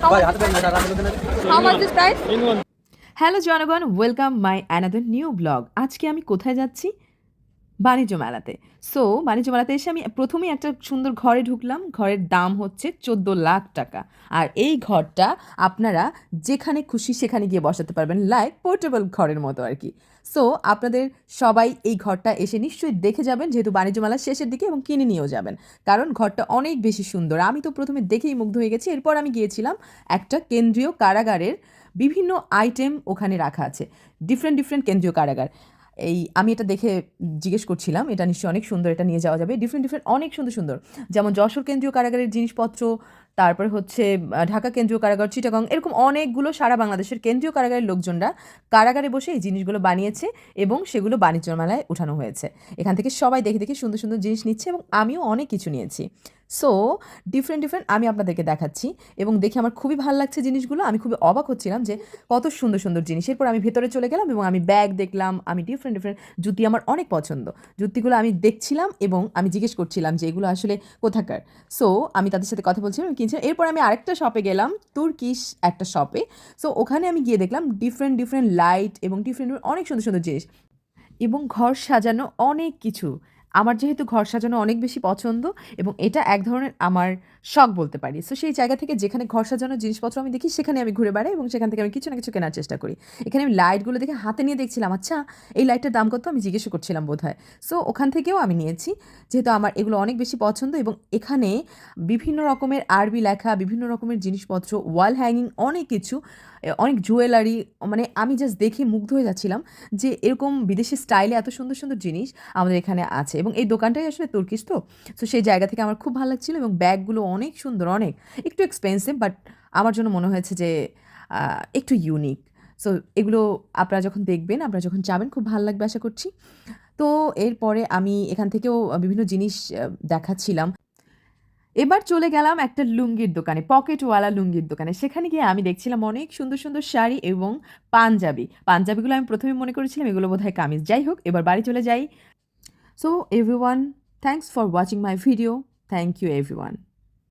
How much is price? Hello জনগণ, welcome my another new blog. আজকে আমি কোথায় যাচ্ছি? বাণিজ্য মেলাতে। সো বাণিজ্য মেলাতে এসে আমি প্রথমেই একটা সুন্দর ঘরে ঢুকলাম। ঘরের দাম হচ্ছে 14 লাখ টাকা। আর এই ঘরটা আপনারা যেখানে খুশি সেখানে গিয়ে বসাতে পারবেন, লাইক পোর্টেবল ঘরের মতো আর কি। সো আপনাদের সবাই এই ঘরটা এসে নিশ্চয়ই দেখে যাবেন, যেহেতু বাণিজ্য মেলার শেষের দিকে, এবং কিনে নিয়েও যাবেন, কারণ ঘরটা অনেক বেশি সুন্দর। আমি তো প্রথমে দেখেই মুগ্ধ হয়ে গেছি। এরপর আমি গিয়েছিলাম একটা কেন্দ্রীয় কারাগারের, বিভিন্ন আইটেম ওখানে রাখা আছে, ডিফারেন্ট ডিফারেন্ট কেন্দ্রীয় কারাগার। আমি এটা দেখে জিজ্ঞেস করছিলাম, এটা নিশ্চয়ই অনেক সুন্দর, এটা নিয়ে যাওয়া যাবে। ডিফারেন্ট ডিফারেন্ট অনেক সুন্দর সুন্দর, যেমন যশোর কেন্দ্রীয় কারাগারের জিনিসপত্র, তারপরে হচ্ছে ঢাকা কেন্দ্রীয় কারাগার, চিটাগং, এরকম অনেকগুলো সারা বাংলাদেশের কেন্দ্রীয় কারাগারের লোকজনরা কারাগারে বসে এই জিনিসগুলো বানিয়েছে এবং সেগুলো বাণিজ্য মেলায় উঠানো হয়েছে। এখান থেকে সবাই দেখে দেখে সুন্দর সুন্দর জিনিস নিচ্ছে এবং আমিও অনেক কিছু নিয়েছি। সো ডিফারেন্ট ডিফারেন্ট আমি আপনাদেরকে দেখাচ্ছি এবং দেখে আমার খুবই ভালো লাগছে জিনিসগুলো। আমি খুবই অবাক হচ্ছিলাম যে কত সুন্দর সুন্দর জিনিস। এরপর আমি ভেতরে চলে গেলাম এবং আমি ব্যাগ দেখলাম, আমি ডিফারেন্ট ডিফারেন্ট জুতি, আমার অনেক পছন্দ। জুতিগুলো আমি দেখছিলাম এবং আমি জিজ্ঞেস করছিলাম যে এগুলো আসলে কোথাকার। সো আমি তাদের সাথে কথা বলছিলাম, আমি কিনছিলাম। এরপর আমি আরেকটা শপে গেলাম, তুর্কিশ একটা শপে। সো ওখানে আমি গিয়ে দেখলাম ডিফারেন্ট ডিফারেন্ট লাইট এবং ডিফারেন্ট অনেক সুন্দর সুন্দর জিনিস এবং ঘর সাজানো অনেক কিছু। আমার যেহেতু ঘর সাজানো অনেক বেশি পছন্দ এবং এটা এক ধরনের আমার শখ বলতে পারি। সো সেই জায়গা থেকে যেখানে ঘর সাজানোর জিনিসপত্র আমি দেখি সেখানে আমি ঘুরে বেড়াই এবং সেখান থেকে আমি কিছু না কিছু কেনার চেষ্টা করি। এখানে আমি লাইটগুলো দেখে হাতে নিয়ে দেখছিলাম, আচ্ছা এই লাইটটার দাম কত, আমি জিজ্ঞেস করছিলাম বোধহয়। সো ওখান থেকেও আমি নিয়েছি, যেহেতু আমার এগুলো অনেক বেশি পছন্দ। এবং এখানে বিভিন্ন রকমের আরবি লেখা, বিভিন্ন রকমের জিনিসপত্র, ওয়াল হ্যাঙ্গিং, অনেক কিছু, অনেক জুয়েলারি, মানে আমি জাস্ট দেখে মুগ্ধ হয়ে যাচ্ছিলাম যে এরকম বিদেশি স্টাইলে এত সুন্দর সুন্দর জিনিস আমাদের এখানে আছে। এবং এই দোকানটাই আসলে তুর্কিশ, তো সো সেই জায়গা থেকে আমার খুব ভালো লাগছিলো। এবং ব্যাগগুলো অনেক সুন্দর, অনেক একটু এক্সপেন্সিভ, বাট আমার জন্য মনে হয়েছে যে একটু ইউনিক। সো এগুলো আপনারা যখন দেখবেন, আপনারা যখন যাবেন, খুব ভালো লাগবে আশা করছি। তো এরপরে আমি এখান থেকেও বিভিন্ন জিনিস দেখাচ্ছিলাম। এবার চলে গেলাম একটা লুঙ্গির দোকানে, পকেটওয়ালা লুঙ্গির দোকানে। সেখানে গিয়ে আমি দেখছিলাম অনেক সুন্দর সুন্দর শাড়ি এবং পাঞ্জাবি। পাঞ্জাবিগুলো আমি প্রথমে মনে করেছিলাম এগুলো বোধহয় কামিজ। যাই হোক, এবার বাড়ি চলে যাই। So everyone, thanks for watching my video. Thank you everyone.